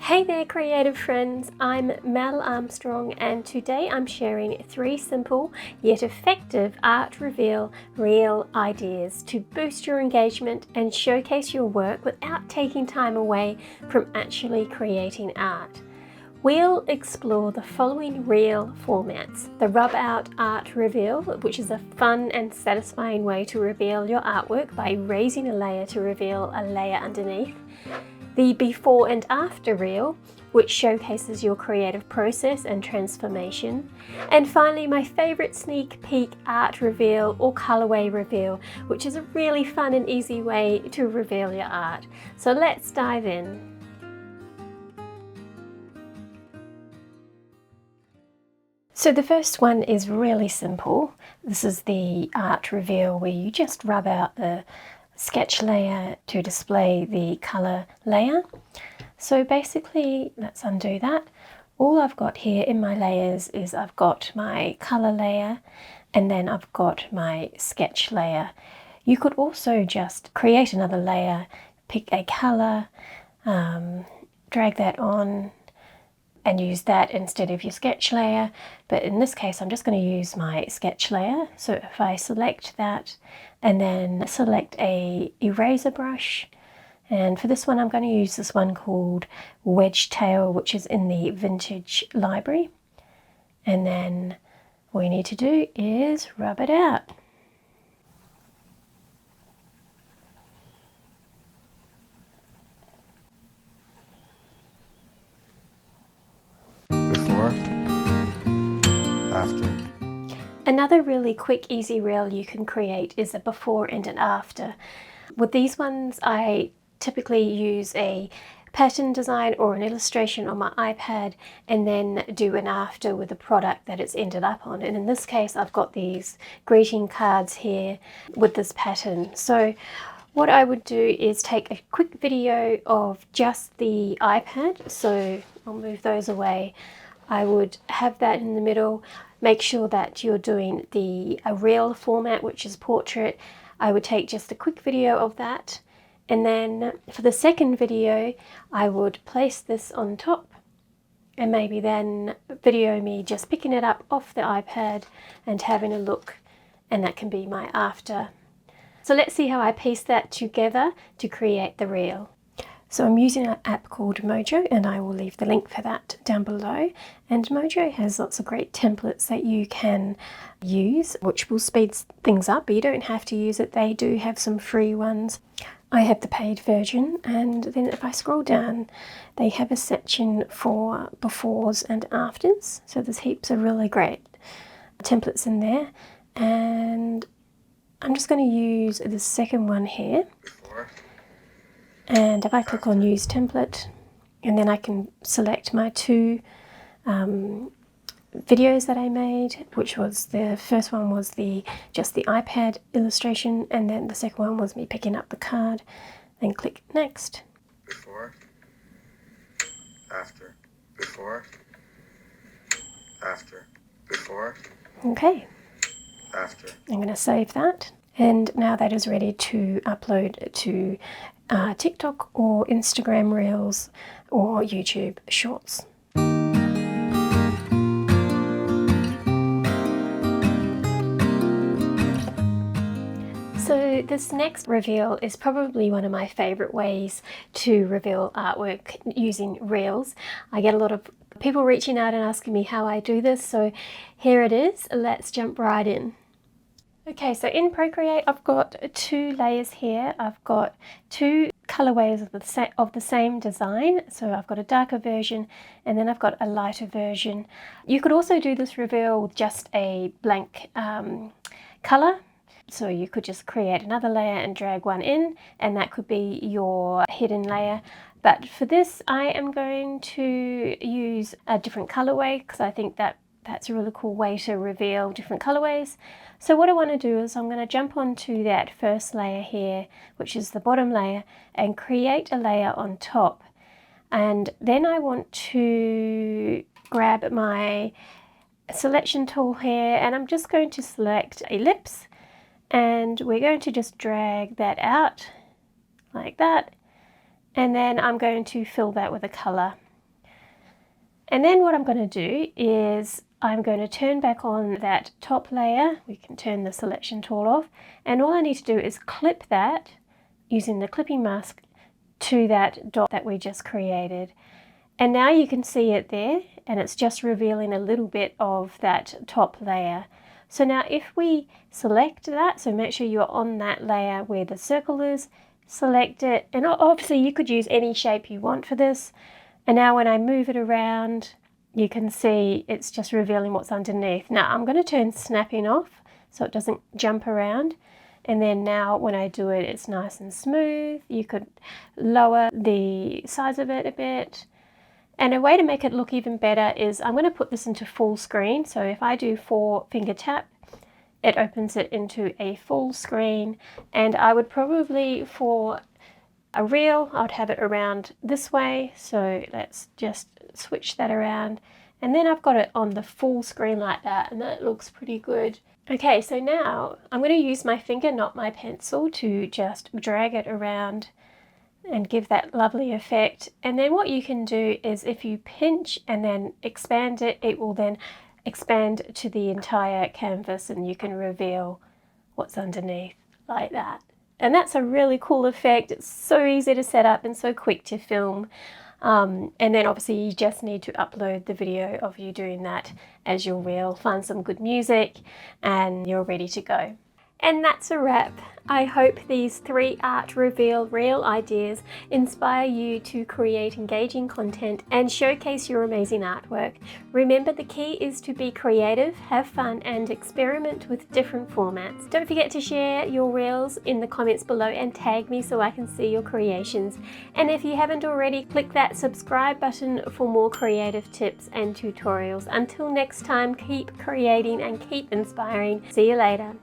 Hey there creative friends, I'm Mel Armstrong and today I'm sharing 3 simple yet effective art reveal reel ideas to boost your engagement and showcase your work without taking time away from actually creating art. We'll explore the following reel formats: the rub out art reveal, which is a fun and satisfying way to reveal your artwork by raising a layer to reveal a layer underneath; the before and after reel, which showcases your creative process and transformation; and finally my favourite sneak peek art reveal or colourway reveal, which is a really fun and easy way to reveal your art. So let's dive in. So the first one is really simple. This is the art reveal where you just rub out the sketch layer to display the colour layer. So basically, let's undo that. All I've got here in my layers is I've got my colour layer and then I've got my sketch layer. You could also just create another layer, pick a colour, drag that on and use that instead of your sketch layer, but in this case I'm just going to use my sketch layer. So if I select that and then select a eraser brush, and for this one I'm going to use this one called Wedge Tail, which is in the vintage library, and then all you need to do is rub it out. Before, after. Another really quick, easy reel you can create is a before and an after. With these ones, I typically use a pattern design or an illustration on my iPad and then do an after with the product that it's ended up on. And in this case, I've got these greeting cards here with this pattern. So what I would do is take a quick video of just the iPad. So I'll move those away. I would have that in the middle. Make sure that you're doing a reel format, which is portrait. I would take just a quick video of that. And then for the second video, I would place this on top and maybe then video me just picking it up off the iPad and having a look. And that can be my after. So let's see how I piece that together to create the reel. So I'm using an app called Mojo, and I will leave the link for that down below. And Mojo has lots of great templates that you can use, which will speed things up, but you don't have to use it. They do have some free ones. I have the paid version, and then if I scroll down, they have a section for befores and afters. So there's heaps of really great templates in there. And I'm just going to use the second one here. And if I click on use template, and then I can select my 2 videos that I made, which was the first one was just the iPad illustration, and then the second one was me picking up the card. Then click next. Before, after, before, after, before, Okay, after. I'm going to save that, and now that is ready to upload to TikTok or Instagram Reels or YouTube Shorts. So this next reveal is probably one of my favourite ways to reveal artwork using reels. I get a lot of people reaching out and asking me how I do this, so here it is. Let's jump right in. Okay, so in Procreate I've got 2 layers here. I've got 2 colorways of the same design. So I've got a darker version and then I've got a lighter version. You could also do this reveal with just a blank color. So you could just create another layer and drag one in, and that could be your hidden layer. But for this I am going to use a different colorway because I think that's a really cool way to reveal different colorways. So what I want to do is I'm going to jump onto that first layer here, which is the bottom layer, and create a layer on top. And then I want to grab my selection tool here, and I'm just going to select ellipse, and we're going to just drag that out like that. And then I'm going to fill that with a color. And then what I'm going to do is I'm going to turn back on that top layer. We can turn the selection tool off, and all I need to do is clip that using the clipping mask to that dot that we just created. And now you can see it there, and it's just revealing a little bit of that top layer. So now if we select that, so make sure you're on that layer where the circle is, select it, and obviously you could use any shape you want for this. And now when I move it around, you can see it's just revealing what's underneath. Now I'm going to turn snapping off so it doesn't jump around. And then now when I do it, it's nice and smooth. You could lower the size of it a bit. And a way to make it look even better is I'm going to put this into full screen. So if I do 4-finger tap, it opens it into a full screen. And I would probably, for a reel, I would have it around this way. So let's just switch that around. And then I've got it on the full screen like that, and that looks pretty good. Okay, so now I'm going to use my finger, not my pencil, to just drag it around and give that lovely effect. And then what you can do is if you pinch and then expand it, it will then expand to the entire canvas, and you can reveal what's underneath like that. And that's a really cool effect. It's so easy to set up and so quick to film. And then obviously you just need to upload the video of you doing that as your reel, find some good music, and you're ready to go. And that's a wrap. I hope these 3 art reveal reel ideas inspire you to create engaging content and showcase your amazing artwork. Remember, the key is to be creative, have fun, and experiment with different formats. Don't forget to share your reels in the comments below and tag me so I can see your creations. And if you haven't already, click that subscribe button for more creative tips and tutorials. Until next time, keep creating and keep inspiring. See you later.